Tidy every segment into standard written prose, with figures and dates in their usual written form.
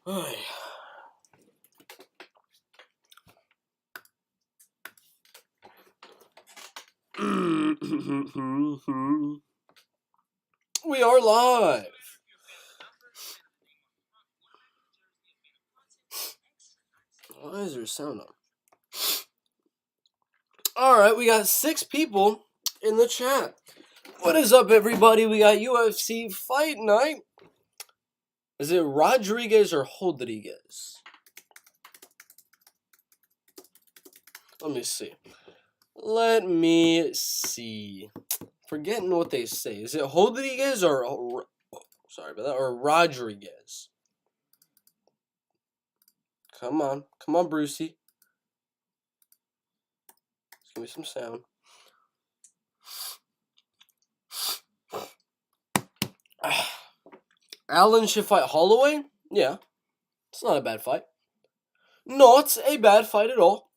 Alright. We are live. Why is there sound on? Alright, we got 6 people in the chat. What is up, everybody? We got UFC Fight Night. Is it Rodriguez or Rodriguez? Let me see. Forgetting what they say. Is it Rodriguez or sorry about that, or Rodriguez? Come on, Brucey. Give me some sound. Allen should fight Holloway? Yeah. It's not a bad fight. Not a bad fight at all.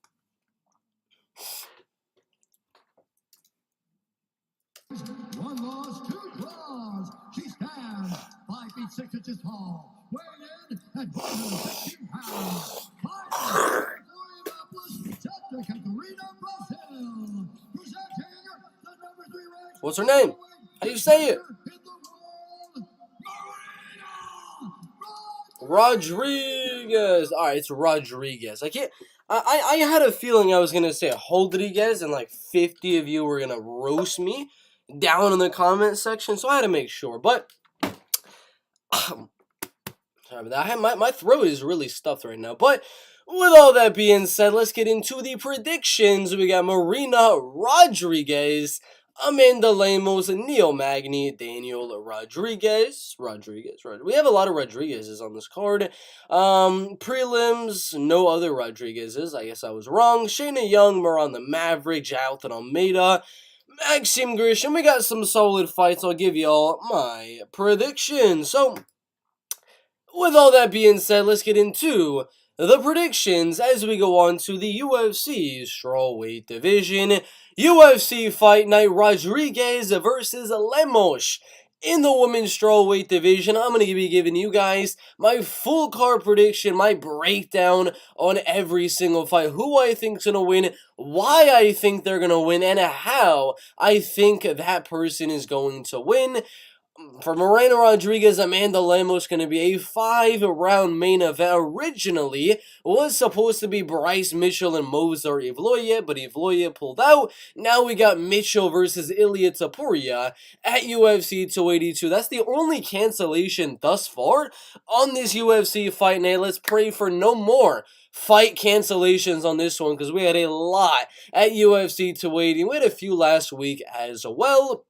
One loss, 2 draws. She stands 5 feet 6 inches tall. Weighed in at 115 pounds. What's her name? How do you say it? Rodriguez. Alright, it's Rodriguez. I had a feeling I was gonna say Rodriguez and like 50 of you were gonna roast me down in the comment section, so I had to make sure. But sorry about that. My throat is really stuffed right now. But with all that being said, let's get into the predictions. We got Marina Rodriguez, Amanda Lemos, Neil Magny, Daniel Rodriguez. We have a lot of Rodriguezes on this card. Prelims, no other Rodriguezes. I guess I was wrong. Shayna Young, Miranda, Maverick, Jonathan Almeida, Maxim, Grisham. We got some solid fights. I'll give y'all my predictions. So, with all that being said, let's get into the predictions as we go on to the UFC strawweight division. UFC Fight Night, Rodriguez versus Lemos. In the women's strawweight division, I'm going to be giving you guys my full card prediction, my breakdown on every single fight, who I think's going to win, why I think they're going to win, and how I think that person is going to win. For Marina Rodriguez, Amanda Lemos going to be a 5-round main event. Originally was supposed to be Bryce Mitchell and Movsar Evloev, but Evloev pulled out. Now we got Mitchell versus Ilia Topuria at UFC 282. That's the only cancellation thus far on this UFC Fight Night. Let's pray for no more fight cancellations on this one, because we had a lot at UFC 280. We had a few last week as well.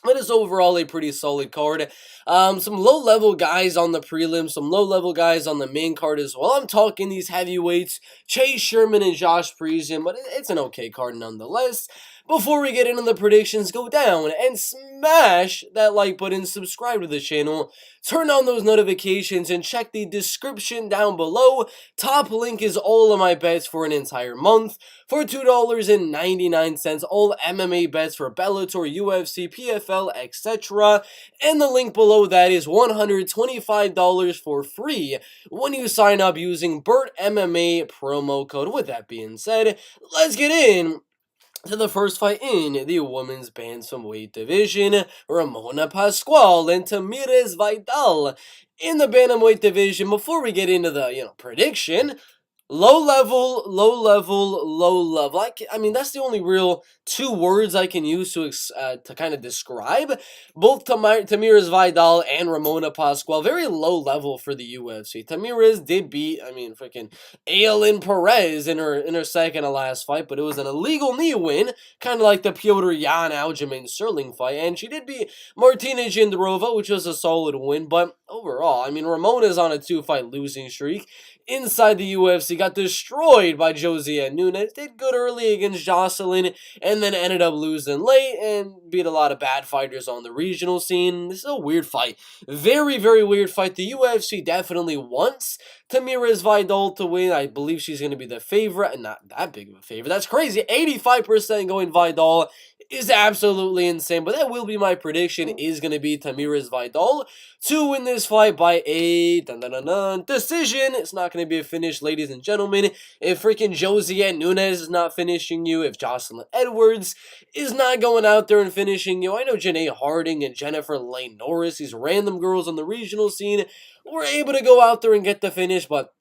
But it's overall a pretty solid card. Some low-level guys on the prelims, some low-level guys on the main card as well. I'm talking these heavyweights, Chase Sherman and Josh Parisian, but it's an okay card nonetheless. Before we get into the predictions, go down and smash that like button, subscribe to the channel, turn on those notifications, and check the description down below. Top link is all of my bets for an entire month for $2.99. All MMA bets for Bellator, UFC, PFL, etc. And the link below that is $125 for free when you sign up using Bert MMA promo code. With that being said, let's get in to the first fight in the women's bantamweight division. Ramona Pascual and Tamira Vidal in the bantamweight division. Before we get into the prediction, low level. I mean, that's the only real 2 words I can use to kind of describe both Tamira Vidal and Ramona Pascual. Very low level for the UFC. Tamira did beat, freaking Ailin Perez in her second to last fight, but it was an illegal knee win, kind of like the Piotr Yan Aljamain Sterling fight, and she did beat Martina Jindrova, which was a solid win. But overall, Ramona's on a 2-fight losing streak inside the UFC, got destroyed by Josiane Nunes, did good early against Jocelyn, and then ended up losing late and beat a lot of bad fighters on the regional scene. This is a weird fight. Very, very weird fight. The UFC definitely wants Tamira Vidal to win. I believe she's going to be the favorite, and not that big of a favorite. That's crazy. 85% going Vidal. is absolutely insane. But that will be my prediction, is going to be Tamira's Vidal to win this fight by a decision. It's not going to be a finish, ladies and gentlemen. If freaking Josie Nunes is not finishing you, if Jocelyn Edwards is not going out there and finishing you, I know Janae Harding and Jennifer Lane Norris, these random girls on the regional scene, were able to go out there and get the finish, but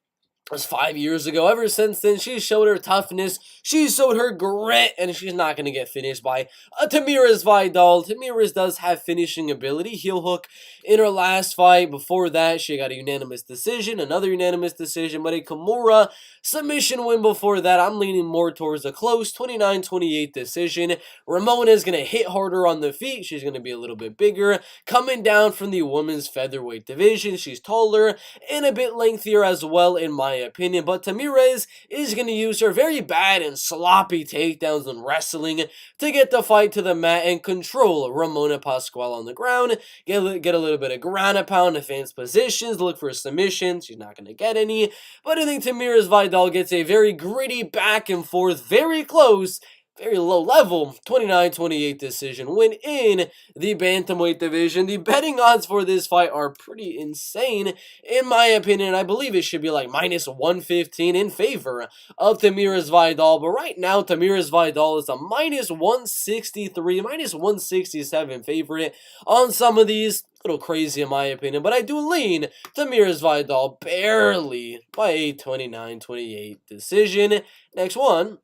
it was 5 years ago. Ever since then, she showed her toughness, she showed her grit, and she's not going to get finished by a Tamira's Vidal. Tamira's does have finishing ability, heel hook in her last fight. Before that, she got a unanimous decision, another unanimous decision, but a Kimura submission win before that. I'm leaning more towards a close 29-28 decision. Ramona is going to hit harder on the feet. She's going to be a little bit bigger. Coming down from the women's featherweight division, she's taller and a bit lengthier as well, in my opinion. But Tamira is going to use her very bad and sloppy takedowns and wrestling to get the fight to the mat and control Ramona Pascual on the ground. Get a little bit of ground and pound, advanced positions, look for a submission. She's not going to get any. But I think Tamira's Vidal gets a very gritty back and forth, very close, very low level 29-28 decision win in the bantamweight division. The betting odds for this fight are pretty insane, in my opinion. I believe it should be like minus 115 in favor of Tamira's Vidal, but right now Tamira's Vidal is a minus 163, minus 167 favorite on some of these. A little crazy in my opinion, but I do lean Tamira's Vidal barely by a 29-28 decision. Next one,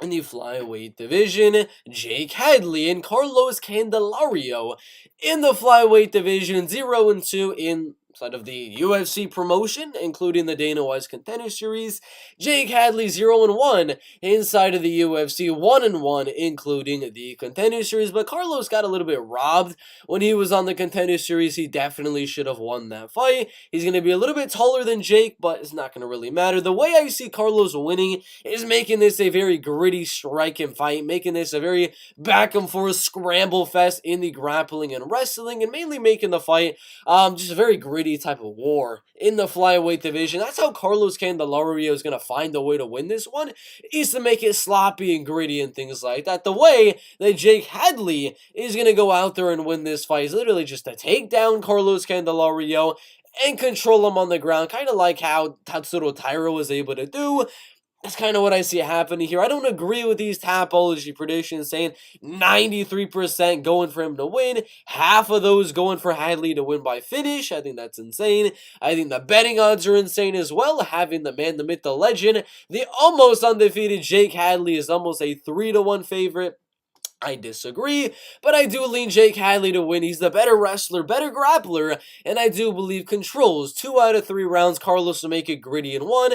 in the flyweight division, Jake Hadley and Carlos Candelario. In the flyweight division, 0-2 inside of the UFC promotion, including the Dana White's Contender Series. Jake Hadley 0-1 inside of the UFC, 1-1 including the Contender Series. But Carlos got a little bit robbed when he was on the Contender Series. He definitely should have won that fight. He's going to be a little bit taller than Jake, but it's not going to really matter. The way I see Carlos winning is making this a very gritty striking fight, making this a very back and forth scramble fest in the grappling and wrestling, and mainly making the fight just a very gritty type of war in the flyweight division. That's how Carlos Candelario is going to find a way to win this one, is to make it sloppy and gritty and things like that. The way that Jake Hadley is going to go out there and win this fight is literally just to take down Carlos Candelario and control him on the ground, kind of like how Tatsuro Taira was able to do. That's kind of what I see happening here. I don't agree with these Tapology predictions saying 93% going for him to win, half of those going for Hadley to win by finish. I think that's insane. I think the betting odds are insane as well. Having the man, the myth, the legend, the almost undefeated Jake Hadley is almost a 3-1 favorite. I disagree, but I do lean Jake Hadley to win. He's the better wrestler, better grappler, and I do believe controls 2 out of 3 rounds. Carlos will make it gritty in 1,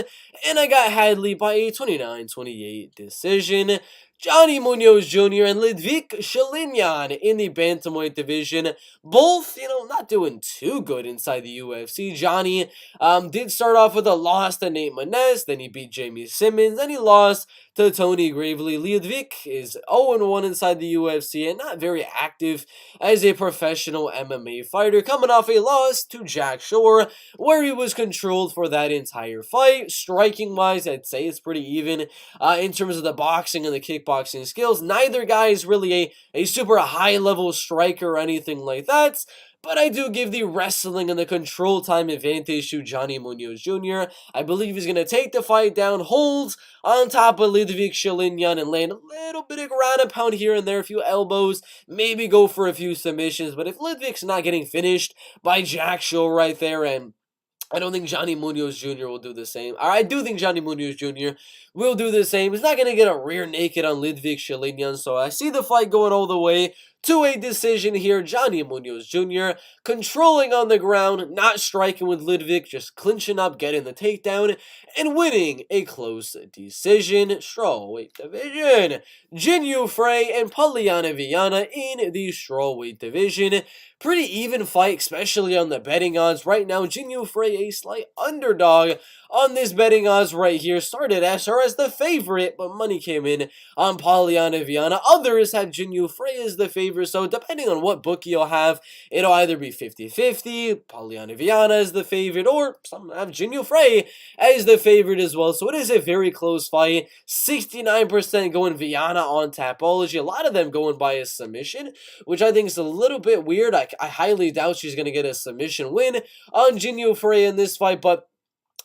and I got Hadley by a 29-28 decision. Johnny Munoz Jr. and Ludwig Shalinyan in the bantamweight division. Both, not doing too good inside the UFC. Johnny did start off with a loss to Nate Mendes, then he beat Jamie Simmons, then he lost to Tony Gravely. Ludwig is 0-1 inside the UFC and not very active as a professional MMA fighter, coming off a loss to Jack Shore, where he was controlled for that entire fight. Striking-wise, I'd say it's pretty even in terms of the boxing and the kickboxing skills. Neither guy is really a super high-level striker or anything like that, but I do give the wrestling and the control time advantage to Johnny Munoz Jr. I believe he's going to take the fight down, hold on top of Ludwig Shalinyan, and land a little bit of ground and pound here and there, a few elbows, maybe go for a few submissions. But if Ludwig's not getting finished by Jack Shore right there, and I don't think Johnny Munoz Jr. will do the same. I do think Johnny Munoz Jr. will do the same. He's not going to get a rear naked on Ludwig Shalinyan, so I see the fight going all the way to a decision here. Johnny Munoz Jr. controlling on the ground, not striking with Ludwig, just clinching up, getting the takedown, and winning a close decision. Strawweight division. Jinyu Frey and Pollyanna Viana in the strawweight division. Pretty even fight, especially on the betting odds. Right now, Jinyu Frey a slight underdog on this betting odds right here. Started SR as the favorite, but money came in on Pollyanna Viana. Others had Jinyu Frey as the favorite. favor. So depending on what book you'll have, it'll either be 50-50, Pollyanna Viana is the favorite, or some have Jinyu Frey as the favorite as well. So it is a very close fight. 69% going Viana on Tapology. A lot of them going by a submission, which I think is a little bit weird. I highly doubt she's going to get a submission win on Jinyu Frey in this fight, but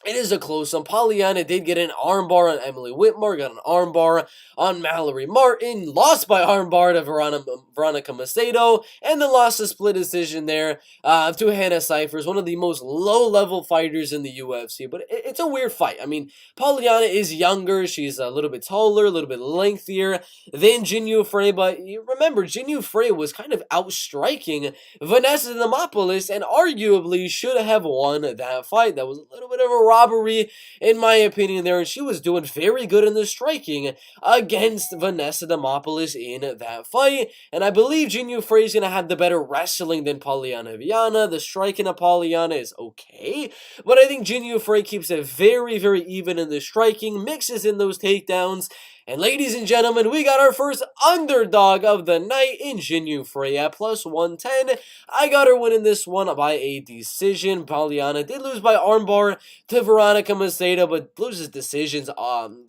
it is a close one. Pollyanna did get an armbar on Emily Whitmore, got an armbar on Mallory Martin, lost by armbar to Veronica Macedo, and then lost a split decision there to Hannah Cyphers, one of the most low-level fighters in the UFC. But it's a weird fight. I mean, Pollyanna is younger, she's a little bit taller, a little bit lengthier than Jinyu Frey, but you remember, Jinyu Frey was kind of outstriking Vanessa Demopoulos, and arguably should have won that fight. That was a little bit of a robbery, in my opinion, there, and she was doing very good in the striking against Vanessa Demopoulos in that fight, and I believe Jinyu Frey is going to have the better wrestling than Pollyanna Viana. The striking of Pollyanna is okay, but I think Jinyu Frey keeps it very, very even in the striking, mixes in those takedowns. And ladies and gentlemen, we got our first underdog of the night in Jinyu Frey at plus 110. I got her winning this one by a decision. Pollyanna did lose by armbar to Veronica Macedo, but loses decisions on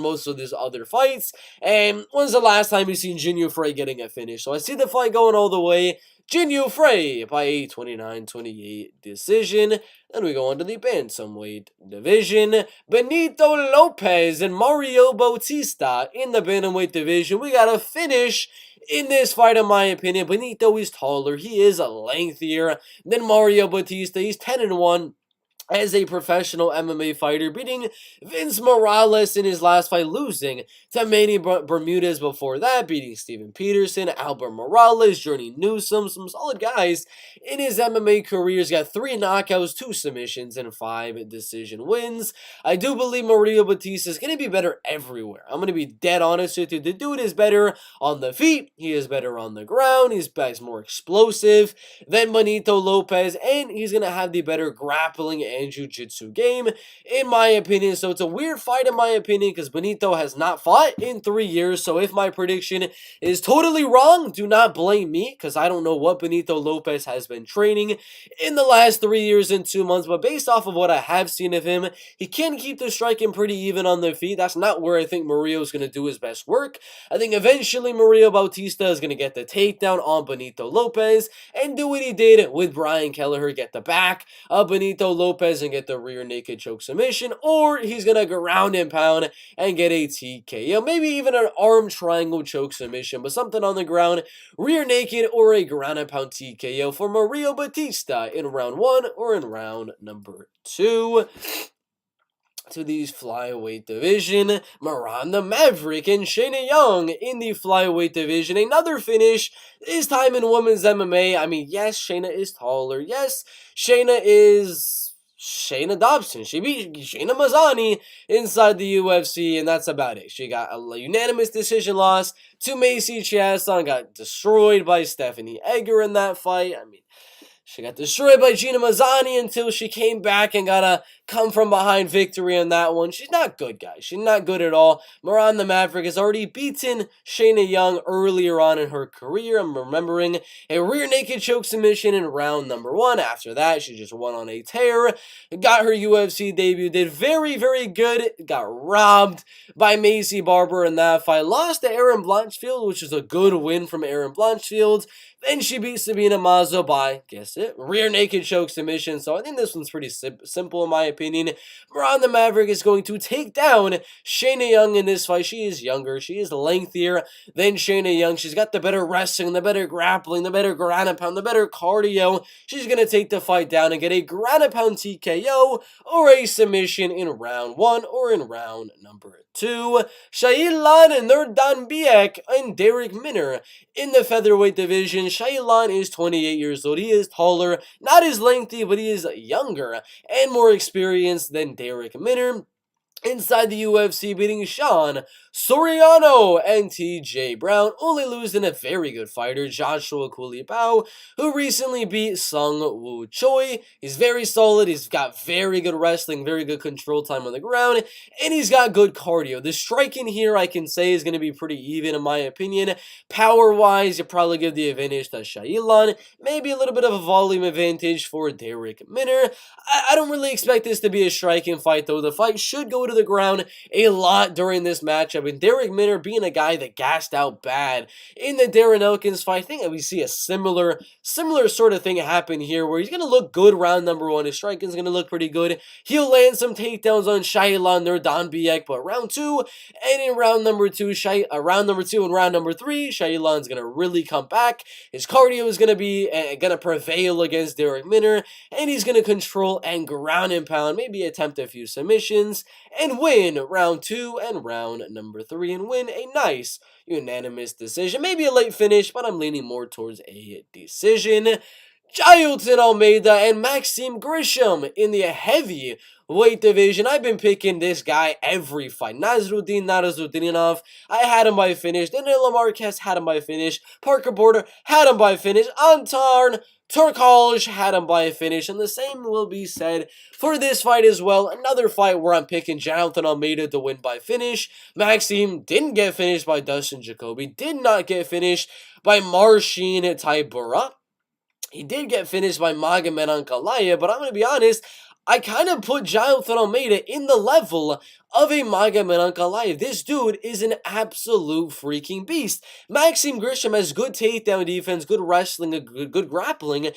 most of these other fights. And when's the last time you've seen Jinyu Frey getting a finish? So I see the fight going all the way. Jinyu Frey by a 29-28 decision. Then we go on to the bantamweight division. Benito Lopez and Mario Batista in the bantamweight division. We got a finish in this fight, in my opinion. Benito is taller. He is lengthier than Mario Batista. He's 10-1. As a professional MMA fighter, beating Vince Morales in his last fight, losing to Manny Bermudez before that, beating Steven Peterson, Albert Morales, Journey Newsom, some solid guys in his MMA career. He's got 3 knockouts, 2 submissions, and 5 decision wins. I do believe Mario Batista is going to be better everywhere. I'm going to be dead honest with you. The dude is better on the feet. He is better on the ground. He's more explosive than Benito Lopez, and he's going to have the better grappling and jiu-jitsu game, in my opinion. So it's a weird fight, in my opinion, because Benito has not fought in 3 years. So if my prediction is totally wrong, do not blame me, because I don't know what Benito Lopez has been training in the last 3 years and 2 months. But based off of what I have seen of him, he can keep the striking pretty even on the feet. That's not where I think Mario is going to do his best work. I think eventually Mario Bautista is going to get the takedown on Benito Lopez and do what he did with Brian Kelleher, get the back of Benito Lopez and get the rear naked choke submission, or he's going to ground and pound and get a TKO, maybe even an arm triangle choke submission, but something on the ground, rear naked, or a ground and pound TKO for Mario Batista in round 1 or in round number 2. To the flyweight division, Miranda Maverick and Shayna Young in the flyweight division. Another finish, this time in women's MMA. I mean, yes, Shayna is taller. Yes, Shayna is Shayna Dobson. She beat Shayna Mazzani inside the UFC, and that's about it. She got a unanimous decision loss to Macy Chiasson, got destroyed by Stephanie Egger in that fight. I mean, she got destroyed by Gina Mazzani until she came back and got a come-from-behind victory on that one. She's not good, guys. She's not good at all. Miranda Maverick has already beaten Shayna Young earlier on in her career. I'm remembering a rear naked choke submission in round number 1. After that, she just went on a tear. Got her UFC debut. Did very, very good. Got robbed by Macy Barber in that fight. Lost to Erin Blanchfield, which is a good win from Erin Blanchfield. Then she beat Sabina Mazo by, guess it, rear naked choke submission. So I think this one's pretty simple in my opinion. Miranda Maverick is going to take down Shayna Young in this fight. She is younger. She is lengthier than Shayna Young. She's got the better wrestling, the better grappling, the better ground and pound, the better cardio. She's going to take the fight down and get a ground and pound TKO or a submission in round 1 or in round number 2. Shalinyan and Nurdanbiek and Derek Minner in the featherweight division. Shalinyan is 28 years old. He is taller, not as lengthy, but he is younger and more experienced than Derek Minner. inside the UFC, beating Sean Soriano and TJ Brown, only losing a very good fighter, Joshua Kulipao, who recently beat Sung Woo Choi. He's very solid, he's got very good wrestling, very good control time on the ground, and he's got good cardio. The striking here, I can say, is going to be pretty even in my opinion. Power-wise, you probably give the advantage to Shalinyan, maybe a little bit of a volume advantage for Derek Minner. I don't really expect this to be a striking fight, though. The fight should go to the ground a lot during this matchup, and Derek Minner being a guy that gassed out bad in the Darren Elkins fight, I think that we see a similar sort of thing happen here, where he's going to look good round number 1. His striking's going to look pretty good. He'll land some takedowns on Shailan or Don Biek, but round 2, and in round number 2 and round number 3, Shailan's going to really come back. His cardio is going to be going to prevail against Derek Minner, and he's going to control and ground and pound, maybe attempt a few submissions, and win round 2 and round number 3, and win a nice unanimous decision. Maybe a late finish, but I'm leaning more towards a decision. Jailton Almeida and Maxim Grisham in the heavyweight division. I've been picking this guy every fight. Narazudinov, I had him by finish. Danilo Marquez had him by finish. Parker Porter had him by finish. Antarn Turkalj had him by a finish, and the same will be said for this fight as well. Another fight where I'm picking Jonathan Almeida to win by finish. Maxime didn't get finished by Dustin Jacoby, did not get finished by Marcin Tybura. He did get finished by Magomed Ankalaev, but I'm going to be honest, I kind of put Jonathan Almeida in the level of a Magomed Ankalaev. This dude is an absolute freaking beast. Maxim Grisham has good takedown defense, good wrestling, good grappling,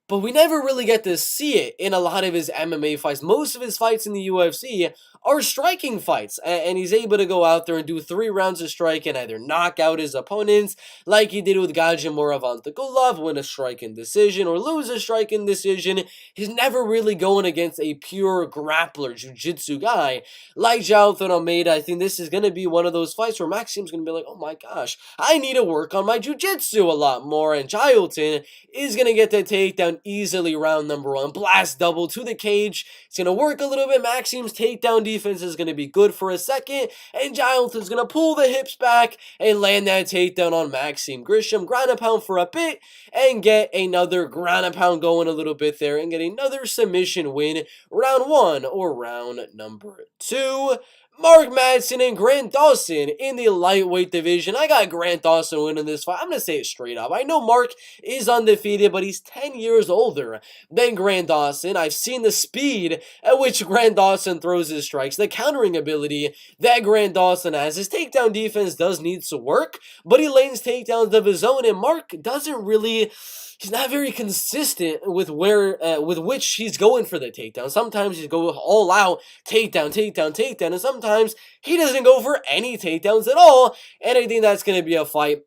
but we never really get to see it in a lot of his MMA fights. Most of his fights in the UFC are striking fights, and he's able to go out there and do 3 rounds of strike and either knock out his opponents, like he did with Gajimura Vantakulov, win a striking decision, or lose a striking decision. He's never really going against a pure grappler, jiu-jitsu guy like Jonathan Almeida. I think this is going to be one of those fights where Maxim's going to be like, oh my gosh, I need to work on my jiu-jitsu a lot more, and Jailton is going to get the takedown easily round number 1. Blast double to the cage. It's going to work a little bit. Maxim's takedown defense is going to be good for a second, and Jonathan's going to pull the hips back and land that takedown on Maxim Grisham. Ground and pound for a bit, and get another ground and pound going a little bit there, and get another submission win round 1 or round number 2. Mark Madsen and Grant Dawson in the lightweight division. I got Grant Dawson winning this fight. I'm going to say it straight up. I know Mark is undefeated, but he's 10 years older than Grant Dawson. I've seen the speed at which Grant Dawson throws his strikes, the countering ability that Grant Dawson has. His takedown defense does need some work, but he lanes takedowns of his own, and Mark doesn't really... He's not very consistent with with which he's going for the takedown. Sometimes he goes all out, takedown, and sometimes he doesn't go for any takedowns at all. And I think that's going to be a fight.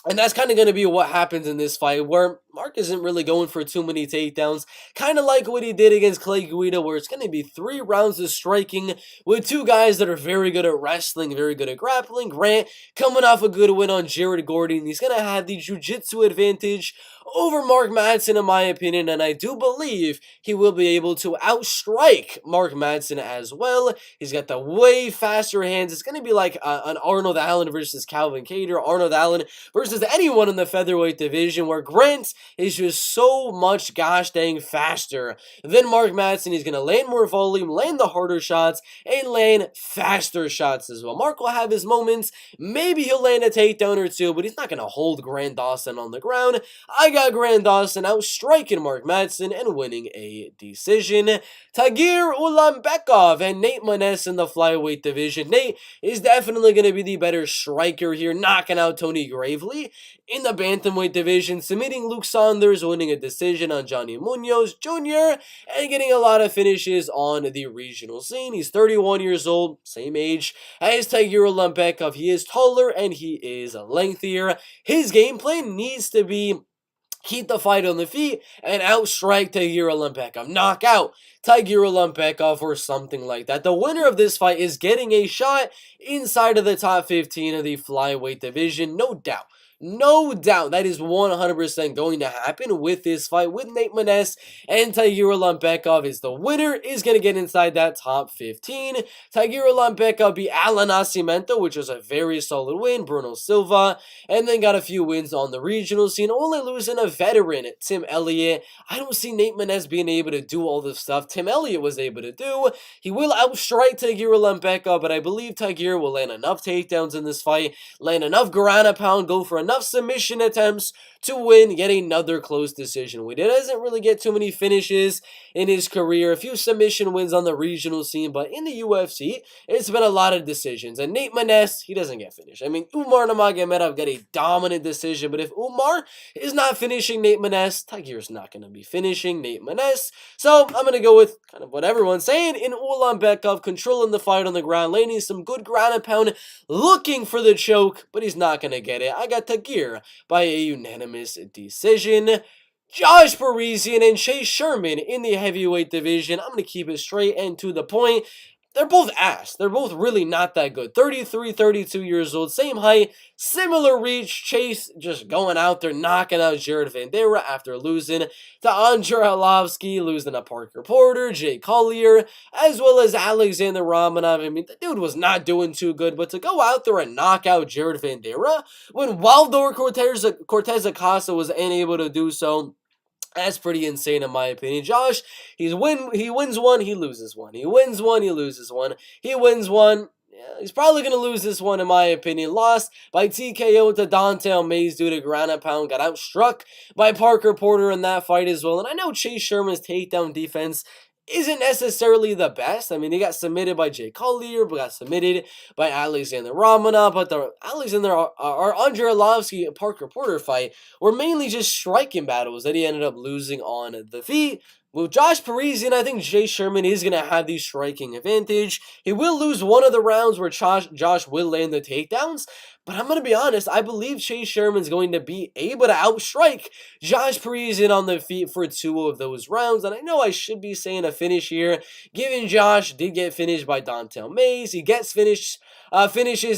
And that's kind of going to be what happens in this fight, where Mark isn't really going for too many takedowns. Kind of like what he did against Clay Guida, where it's going to be 3 rounds of striking with 2 guys that are very good at wrestling, very good at grappling. Grant coming off a good win on Jared Gordon. He's going to have the jiu-jitsu advantage over Mark Madsen, in my opinion, and I do believe he will be able to outstrike Mark Madsen as well. He's got the way faster hands. It's going to be like an Arnold Allen versus Calvin Kattar, Arnold Allen versus anyone in the featherweight division, where Grant is just so much gosh dang faster than Mark Madsen. He's going to land more volume, land the harder shots, and land faster shots as well. Mark will have his moments. Maybe he'll land a takedown or 2, but he's not going to hold Grant Dawson on the ground. I got Grant Dawson outstriking Mark Madsen and winning a decision. Tagir Ulanbekov and Nate Maness in the flyweight division. Nate is definitely going to be the better striker here, knocking out Tony Gravely in the bantamweight division, submitting Luke Saunders, winning a decision on Johnny Munoz Jr., and getting a lot of finishes on the regional scene. He's 31 years old, same age as Tagir Ulanbekov. He is taller and he is lengthier. His game plan needs to be keep the fight on the feet and outstrike Tagir Ulanbekov, knock out Tagir Ulanbekov or something like that. The winner of this fight is getting a shot inside of the top 15 of the flyweight division, no doubt. No doubt that is 100% going to happen with this fight with Nate Mendes and Tagir Ulan is the winner is going to get inside that top 15. Tagir Ulan beat Alan Nascimento, which was a very solid win, Bruno Silva, and then got a few wins on the regional scene, only losing a veteran, Tim Elliott. I don't see Nate Mendes being able to do all the stuff Tim Elliott was able to do. He will outstrike Tagir Ulan, but I believe Tagir will land enough takedowns in this fight, land enough ground pound, go for enough submission attempts to win yet another close decision win. He doesn't really get too many finishes in his career, a few submission wins on the regional scene, but in the UFC, it's been a lot of decisions. And Nate Mendes, he doesn't get finished. I mean, Umar Nurmagomedov got a dominant decision, but if Umar is not finishing Nate Mendes, Tagir's not going to be finishing Nate Mendes. So I'm going to go with kind of what everyone's saying in Ulanbekov, controlling the fight on the ground, landing some good ground and pound, looking for the choke, but he's not going to get it. I got Tagir by a unanimous decision. Josh Parisian and Chase Sherman in the heavyweight division. I'm going to keep it straight and to the point. They're both ass. They're both really not that good. 33, 32 years old, same height, similar reach. Chase just going out there, knocking out Jared Vandeira after losing to Andrei Arlovsky, losing to Parker Porter, Jay Collier, as well as Alexander Romanov. I mean, the dude was not doing too good, but to go out there and knock out Jared Vandeira when Waldor Cortez Acosta was unable to do so, that's pretty insane in my opinion. Josh, he wins one, he loses one. He wins one, he loses one. He wins one. Yeah, he's probably going to lose this one in my opinion. Lost by TKO to Dante Almeida due to ground and pound. Got outstruck by Parker Porter in that fight as well. And I know Chase Sherman's takedown defense isn't necessarily the best. I mean, he got submitted by Jay Collier, but got submitted by Alexander Romanov. But the Alexander or Andrei Arlovsky and Parker Porter fight were mainly just striking battles that he ended up losing on the feet. With Josh Parisian, I think Jay Sherman is going to have the striking advantage. He will lose one of the rounds where Josh will land the takedowns, but I'm going to be honest, I believe Chase Sherman's going to be able to outstrike Josh Parisian on the feet for two of those rounds, and I know I should be saying a finish here, given Josh did get finished by Dante Almeida. He gets finishes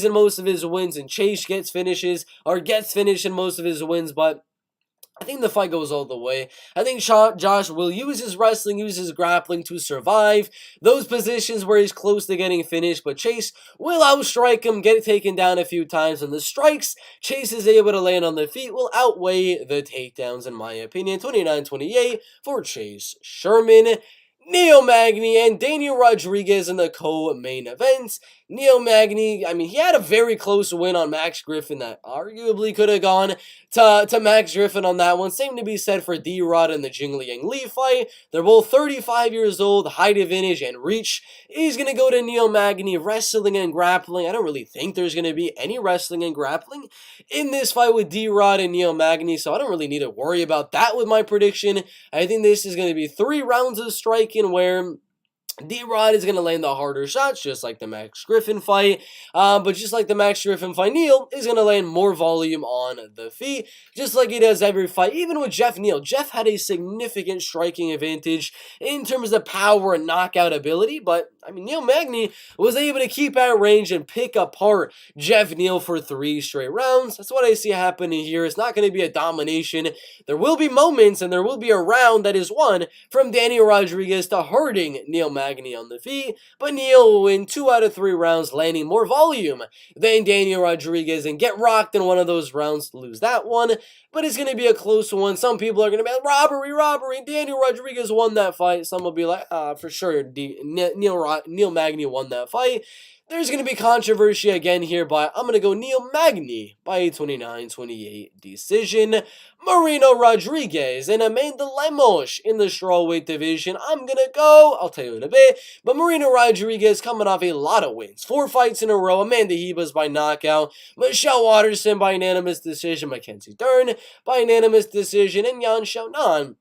in most of his wins, and Chase gets finished in most of his wins, but I think the fight goes all the way. I think Josh will use his wrestling, use his grappling to survive those positions where he's close to getting finished, but Chase will outstrike him, get taken down a few times, and the strikes Chase is able to land on the feet will outweigh the takedowns in my opinion. 29-28 for Chase Sherman. Neil Magny and Daniel Rodriguez in the co-main event. Neil Magny, I mean, he had a very close win on Max Griffin that arguably could have gone to Max Griffin on that one. Same to be said for D-Rod and the Jingliang Li fight. They're both 35 years old, height advantage and reach. He's going to go to Neil Magny, wrestling and grappling. I don't really think there's going to be any wrestling and grappling in this fight with D-Rod and Neil Magny, so I don't really need to worry about that with my prediction. I think this is going to be 3 rounds of striking where D-Rod is going to land the harder shots, just like the Max Griffin fight. But just like the Max Griffin fight, Neil is going to land more volume on the feet, just like he does every fight. Even with Jeff Neal, Jeff had a significant striking advantage in terms of power and knockout ability. But, I mean, Neil Magny was able to keep at range and pick apart Jeff Neal for 3 straight rounds. That's what I see happening here. It's not going to be a domination. There will be moments, and there will be a round that is won from Daniel Rodriguez to hurting Neil Magny on the feet, but Neil will win 2 out of 3 rounds, landing more volume than Daniel Rodriguez and get rocked in one of those rounds to lose that one. But it's going to be a close one. Some people are going to be like, robbery. Daniel Rodriguez won that fight. Some will be like, for sure, Neil Magny won that fight. There's going to be controversy again here, but I'm going to go Neil Magny by a 29-28 decision. Marino Rodriguez and Amanda Lemos in the strawweight division. I'm going to go, I'll tell you in a bit, but Marino Rodriguez coming off a lot of wins. 4 fights in a row. Amanda Hebas by knockout. Michelle Watterson by unanimous decision. Mackenzie Dern by unanimous decision. And Yan Xiaonan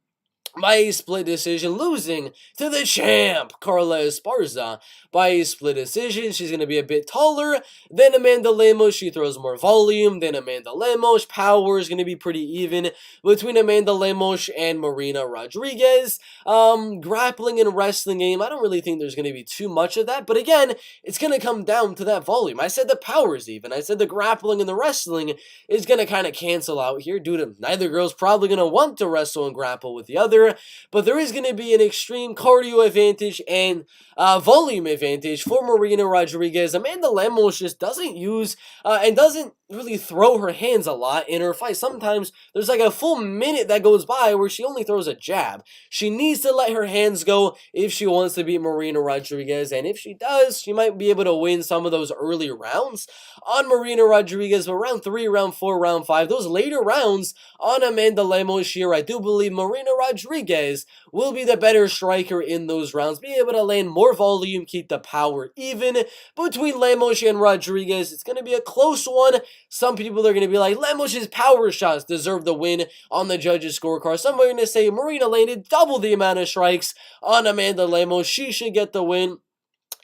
by a split decision, losing to the champ, Carla Esparza, by a split decision. She's going to be a bit taller than Amanda Lemos. She throws more volume than Amanda Lemos. Power is going to be pretty even between Amanda Lemos and Marina Rodriguez. Grappling and wrestling game, I don't really think there's going to be too much of that, but again, it's going to come down to that volume. I said the power is even. I said the grappling and the wrestling is going to kind of cancel out here due to neither girl's probably going to want to wrestle and grapple with the other. But there is going to be an extreme cardio advantage and volume advantage for Marina Rodriguez. Amanda Lemos just doesn't use and doesn't really throw her hands a lot in her fight. Sometimes there's like a full minute that goes by where she only throws a jab. She needs to let her hands go if she wants to beat Marina Rodriguez, and if she does, she might be able to win some of those early rounds on Marina Rodriguez. But round 3, round 4, round 5, those later rounds on Amanda Lemos here, I do believe Marina Rodriguez will be the better striker in those rounds, be able to land more volume, keep the power even between Lemos and Rodriguez. It's going to be a close one. Some people are going to be like, Lemos' power shots deserve the win on the judges' scorecard. Some are going to say Marina landed double the amount of strikes on Amanda Lemos. She should get the win.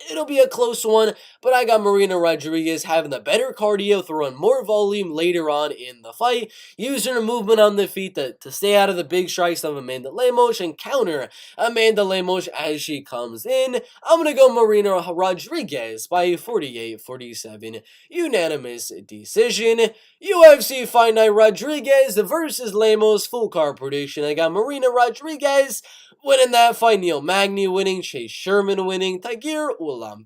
It'll be a close one, but I got Marina Rodriguez having the better cardio, throwing more volume later on in the fight, using her movement on the feet to stay out of the big strikes of Amanda Lemos and counter Amanda Lemos as she comes in. I'm going to go Marina Rodriguez by 48-47 unanimous decision. UFC Fight Night Rodriguez versus Lemos full card prediction. I got Marina Rodriguez winning that fight, Neil Magny winning, Chase Sherman winning, Tagir, Ulan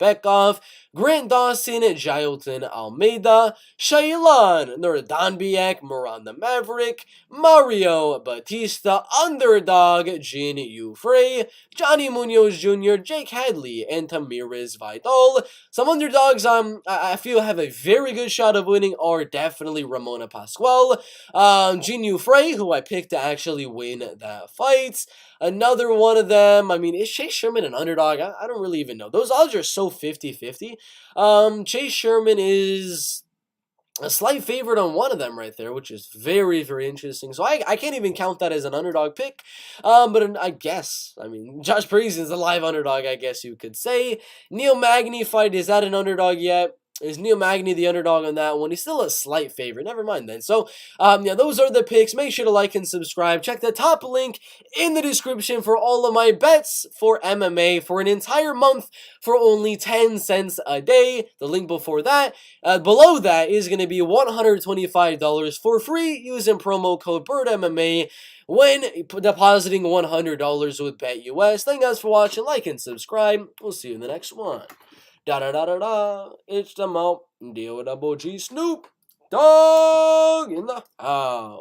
Grant Dawson, Jailton Almeida, Shalinyan, Nurdanbiak, Miranda Maverick, Mario Batista, underdog, Jinyu Frey, Johnny Munoz Jr., Jake Hadley, and Tamira's Vidal. Some underdogs I feel have a very good shot of winning are definitely Ramona Pascual, Jinyu Frey, who I picked to actually win that fight. Another one of them, I mean, is Chase Sherman an underdog? I don't really even know. Those odds are so 50-50. Chase Sherman is a slight favorite on one of them right there, which is very, very interesting. So I can't even count that as an underdog pick. But I guess, I mean, Josh Parisian is a live underdog, I guess you could say. Neil Magny fight, is that an underdog yet? Is Neil Magny the underdog on that one? He's still a slight favorite. Never mind then. So, yeah, those are the picks. Make sure to like and subscribe. Check the top link in the description for all of my bets for MMA for an entire month for only 10 cents a day. The link before that, below that, is going to be $125 for free using promo code BERTMMA when depositing $100 with BetUS. Thank you guys for watching. Like and subscribe. We'll see you in the next one. Da-da-da-da-da, it's the Mountain Dew Double G Snoop Dogg in the house.